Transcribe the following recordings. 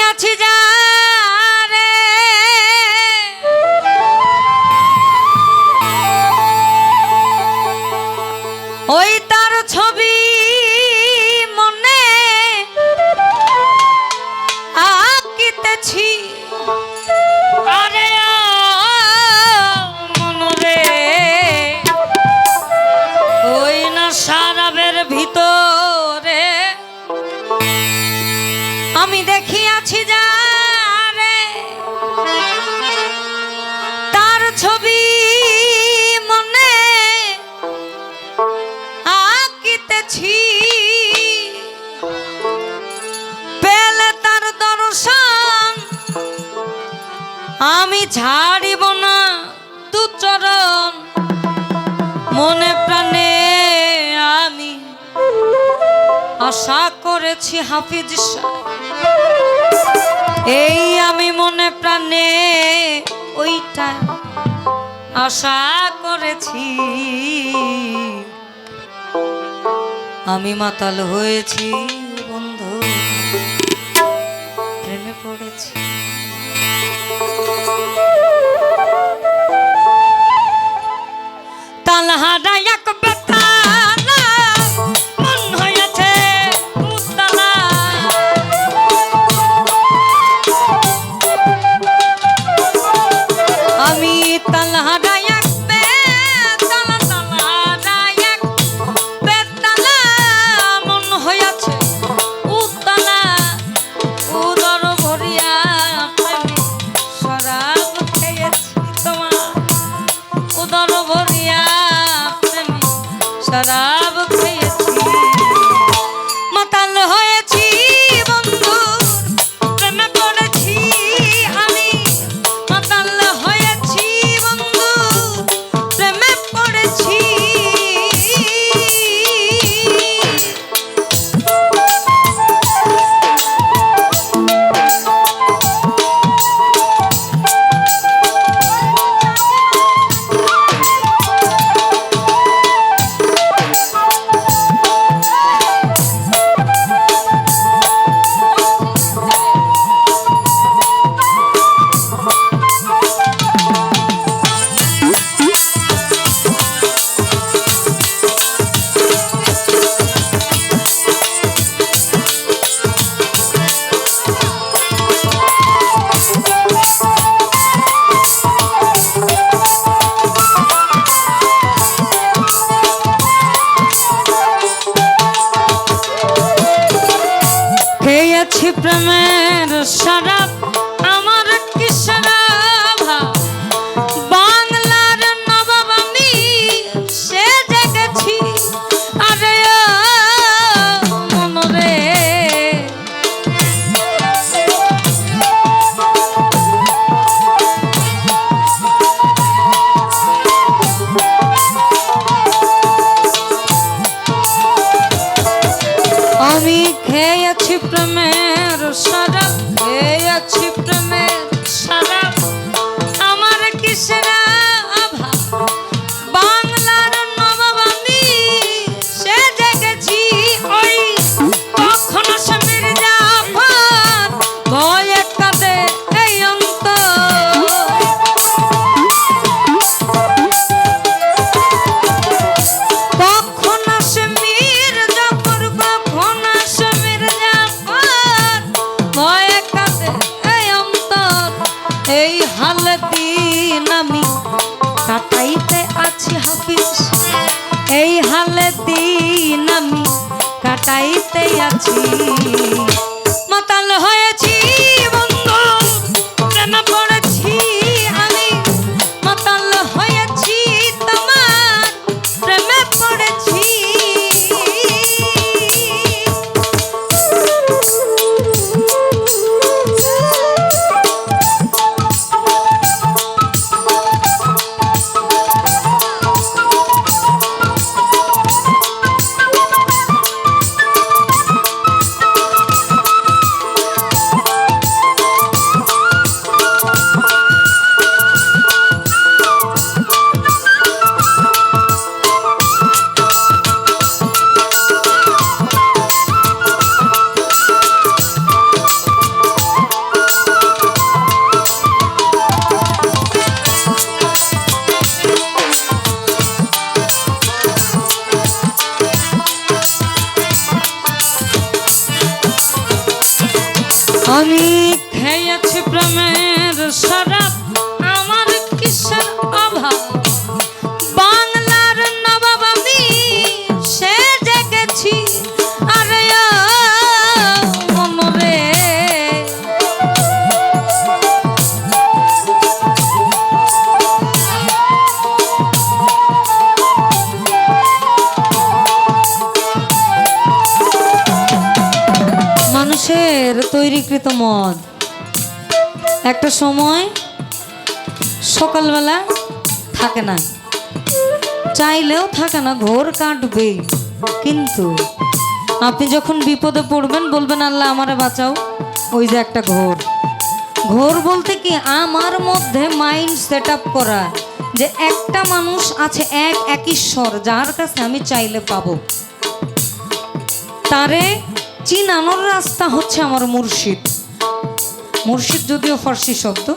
দেখিয়াছি যা রে ওই তার ছবি মনে আঁকিতেছি আরে মনরে ওই না সারাবের ভিতরে আমি দেখিয়াছি যা রে তার ছবি মনে আঁকিতেছি পেলে তার দর্শন আমি ছাড়িব না দু চরণ মনে প্রাণে আমি আশা করেছি হাফিজ শাহ এই আমি মনে প্রাণে ওইটা আশা করেছি আমি মাতাল হয়েছি বন্ধু প্রেমে পড়েছি তালহারা এক বেতালা মন হয়েছে উতলা আমি তালহারা এক বেতালা তালহারা এক বেতালা মন হয়েছে উতলা উদর ভরিয়া প্রেমে শরাব খেয়েছি তোমার উদর ভরিয়া প্রেমে শরাব খেয়েছি মাতাল হয়েছি বন্ধু প্রেমে পড়েছি আমি মাতাল হয়েছি বন্ধু প্রেমে পড়েছি খেয়েছি প্রেমের শরাব আমার কি শরাব বাংলার নবাব আমি সে জেগেছি আরে মনরে আমি খেয়েছি প্রেমের শরাব খেয়েছি প্রেমের শরাব আমার কিসের অভাব বাংলার নবাব আমি সে জেগেছি ওই কখনো সে মির্জাফর ভয়ে কাঁদে এই অন্তর কখনো সে মির্জাফর কখনো সে মির্জাফর ভয়ে কাঁদে এই অন্তর এই হাল দিন আমি কাটাইতে আছি হাফিজ এই হাল দিন আমি কাটাইতে আছি মাতাল হয়েছি বন্ধু প্রেমে পড়েছি আমি মাতাল হয়েছি তোমার প্রেমে পড়েছি আমি খেয়েছি প্রেমের শরাব, আমার কিসের অভাব, বাংলার নবাব আমি সে জেগেছি, আরে মনরে মানুষের তৈরিকৃত মদ একটা সময় সকালবেলা থাকে না, চাইলেও থাকে না, ঘোর কাটবে। কিন্তু আপনি যখন বিপদে পড়বেন বলবেন আল্লাহ আমারে বাঁচাও, ওই যে একটা ঘোর। ঘোর বলতে কি আমার মধ্যে মাইন্ড সেট আপ করা যে একটা মানুষ আছে, এক ঈশ্বর যার কাছে আমি চাইলে পাবো। তারে চিনানোর রাস্তা হচ্ছে আমার মুর্শিদ। মুর্শিদ যদিও ফার্সি শব্দ,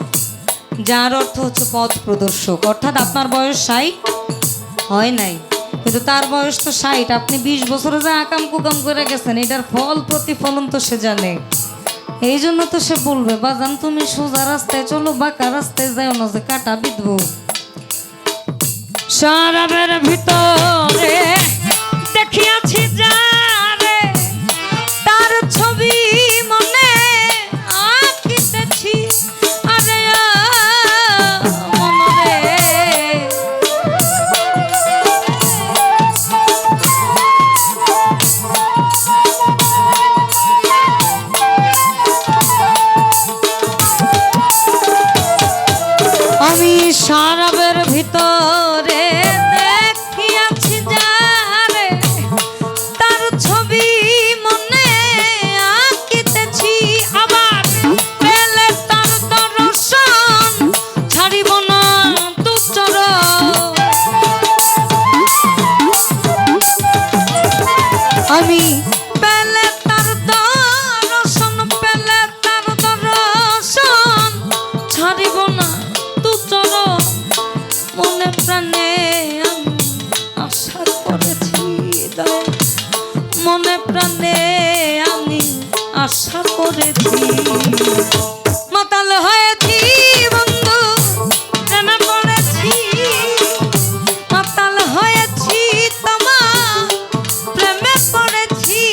যার অর্থ হচ্ছে পথ প্রদর্শক। অর্থাৎ আপনার বয়স 60 হয় নাই, কিন্তু তার বয়স তো 60। আপনি 20 বছরে যা আকাম কুকাম করে গেছেন, এটার ফল প্রতিফলন তো সে জানে। এই জন্য তো সে বলবে বাজান তুমি সোজা রাস্তায় চলো, বাঁকা রাস্তায় যাও না, যে কাটা বিঁধবো। শরাবের ভিতরে দেখিয়াছি যারে, তার ছবি মনে আঁকিতেছি, আরে মনরে আমি শরাবের ভিতরে দেখিয়াছি যারে, তার ছবি মনে আঁকিতেছি, আবার পেলে তার দর্শন ছাড়িব না দু চরণ। আমি পেলে তার দর্শন, পেলে তার দর্শন ছাড়িব না দু চরণ। মনে প্রাণে আমি আশা করেছি, মনে প্রাণে আমি আশা করেছি, মাতাল হয়েছি বন্ধু প্রেমে পড়েছি, মাতাল হয়েছি তোমার প্রেমে পড়েছি।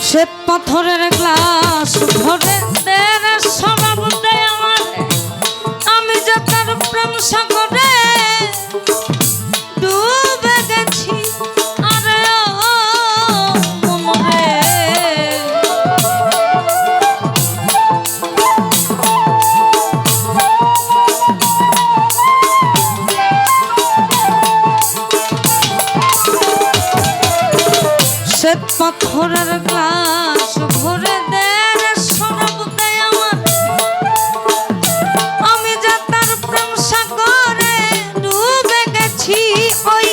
শ্বেত পাথরের গ্লাস ভরে দেয় শরাব দেয় আমার, আমি যে তার প্রেম সাগরে ডুবে গেছি, আরে মনরে শ্বেত পাথরের গ্লাস ভরে দেয় শরাব দেয় আমার, আমি যে তার প্রেম সাগরে ডুবে গেছি। ওই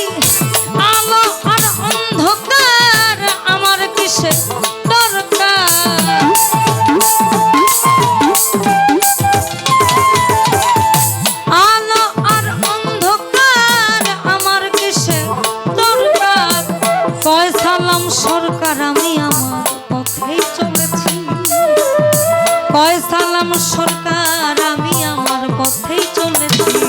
আলো আর অন্ধকার আমার কিসে দরকার, আলো আর অন্ধকার আমার কিসে দরকার। কয়সালাম সরকার আমি আমার পথেই চলেছি, কয়সালাম সরকার আমি আমার পথেই চলেছি।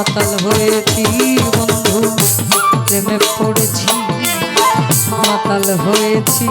মাতাল হয়েছি বন্ধু প্রেমে পড়েছি মাতাল হয়েছি